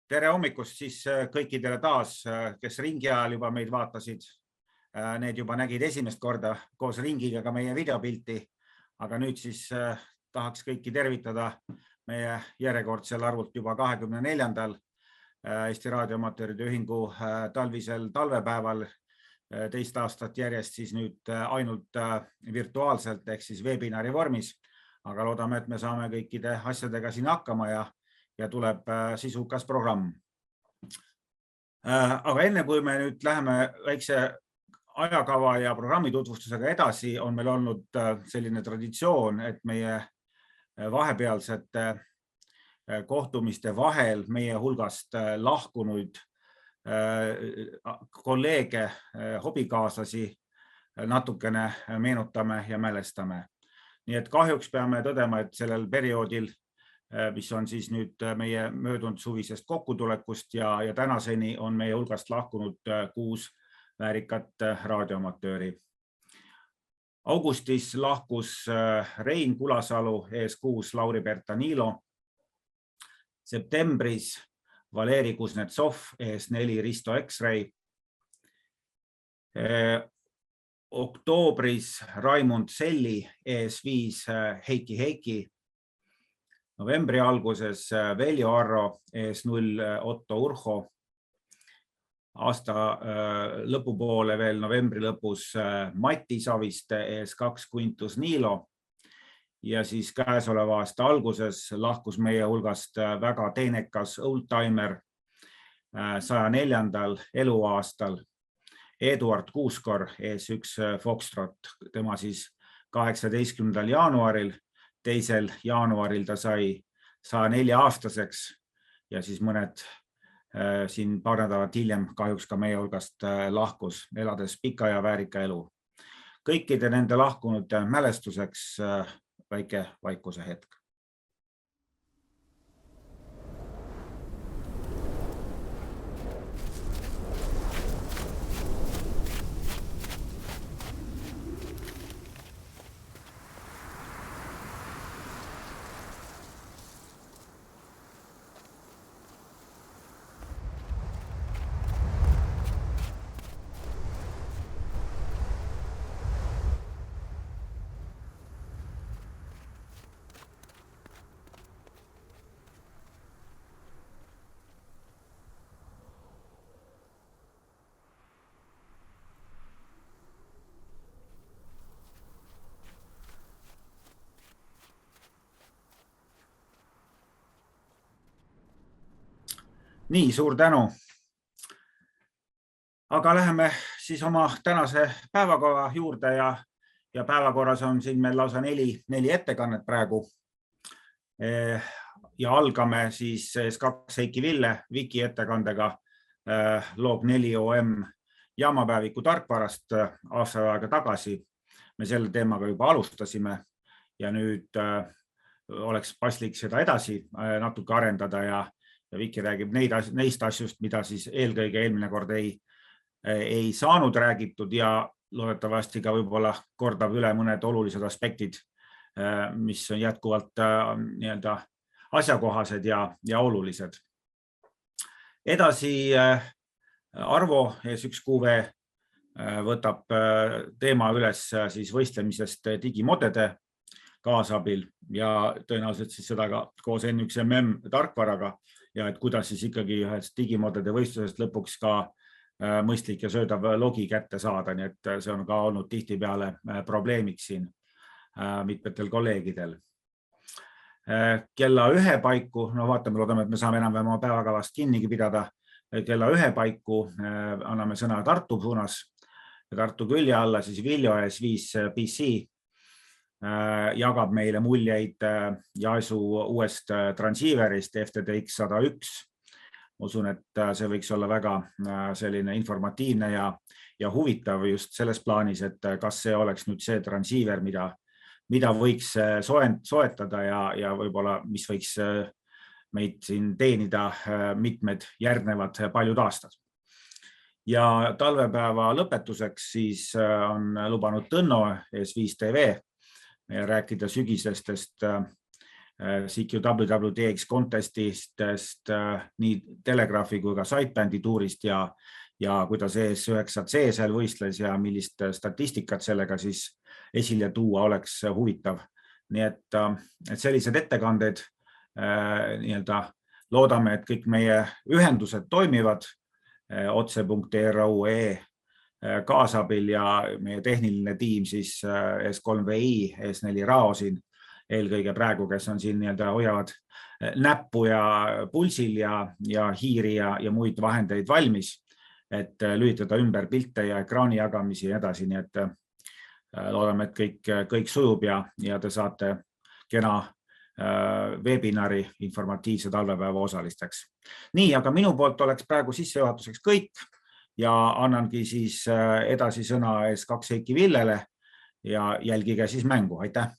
Tere hommikust siis kõikidele taas, kes ringi ajal juba meid vaatasid. Need juba nägid esimest korda koos ringiga ka meie videopilti, aga nüüd siis tahaks kõiki tervitada meie järjekordsel arvult juba 24. Eesti Raadioamatööride Ühingu talvisel talvepäeval teist aastat järjest siis nüüd ainult virtuaalselt ehk siis webinari vormis, aga loodame, et me saame kõikide asjadega siin hakkama ja tuleb sisukas programm. Aga enne kui me nüüd läheme väikse ajakava ja programmi tutvustusega edasi, on meil olnud selline traditsioon, et meie vahepealsete kohtumiste vahel meie hulgast lahkunud kolleege, hobikaaslasi natukene meenutame ja mälestame. Nii et kahjuks peame tõdema, et sellel perioodil, mis on siis nüüd meie möödunud suvisest kokkutulekust ja tänaseni on meie hulgast lahkunud 6 väärikat raadioamatööri. Augustis lahkus Rein Kulasalu ES6 Lauri Bertanilo. Septembris Valeri Kuznetsov ES4 Risto X-Ray. Oktoobris Raimund Selli ES5 Heiki. Novembri alguses Veljo Arro ES0 Otto Urho. Aasta lõpupoole veel novembri lõpus Mati Saviste ES2 Quintus Niilo ja siis käesoleva aasta alguses lahkus meie hulgast väga teenekas oldtimer 104. eluaastal Eduard Kuuskor ES1 Foxtrot, tema siis 18. jaanuaril, 2. jaanuaril ta sai 104-aastaseks ja siis mõned siin paar nädalat hiljem kahjuks ka meie hulgast lahkus, elades pika ja väärika elu. Kõikide nende lahkunud mälestuseks väike vaikuse hetk. Nii, suur tänu. Aga läheme siis oma tänase päevakava juurde ja päevakorras on siin meil lausa 4 ettekannet praegu. Ja algame siis S2 Heiki Ville Viki ettekandega log 4 OM jaamapäeviku tarkvarast aasta aega tagasi. Me selle teemaga juba alustasime ja nüüd oleks paslik seda edasi natuke arendada ja Viki räägib neist asjust, mida siis eelkõige eelmine kord ei saanud räägitud ja loodetavasti ka võib-olla kordab üle mõned olulised aspektid, mis on jätkuvalt asjakohased ja olulised. Edasi Arvo ES1QV võtab teema üles siis võistlemisest digimodede kaasabil ja tõenäoliselt siis seda ka koos N1MM tarkvaraga ja et kuidas siis ikkagi ühest digimodede võistlusest lõpuks ka mõistlik ja söödav logi kätte saada, nii et see on ka olnud tihtipeale probleemiks siin mitmetel kolleegidel. Kella 1 paiku, vaatame, loodame, et me saame enam-vähem oma päevakavast kinnigi pidada, kella 1 paiku anname sõna Tartu suunas ja Tartu külje alla siis Viljo ES5 PC jagab meile muljeid Jaesu uuest transceiverist FTTX 101. Usun, et see võiks olla väga selline informatiivne ja huvitav just selles plaanis, et kas see oleks nüüd see transceiver, mida võiks soetada ja võib-olla mis võiks meid siin teenida mitmed järgnevad paljud aastad. Ja talvepäeva lõpetuseks siis on lubanud Tõnno ES5 TV rääkida sügisestest CQWWDX contestist, nii Telegraphi kui ka Sidebandi tuurist ja kuidas ES9C seal võistles ja millist statistikat sellega siis esile tuua oleks huvitav. Nii et sellised ettekanded loodame, et kõik meie ühendused toimivad otse.ERAU.ee kaasabil ja meie tehniline tiim siis S3VI, S4 RAO siin eelkõige praegu, kes on siin hoiavad näppu ja pulsil ja hiiri ja muid vahendeid valmis, et lülitada ümber pilte ja ekraani jagamisi ja edasi. Nii et loodame, et kõik sujub ja te saate kena webinari informatiivse talvepäeva osalisteks. Nii, aga minu poolt oleks praegu sissejuhatuseks kõik ja annangi siis edasi sõna S2 Heiki Villele ja jälgige siis mängu. Aitäh!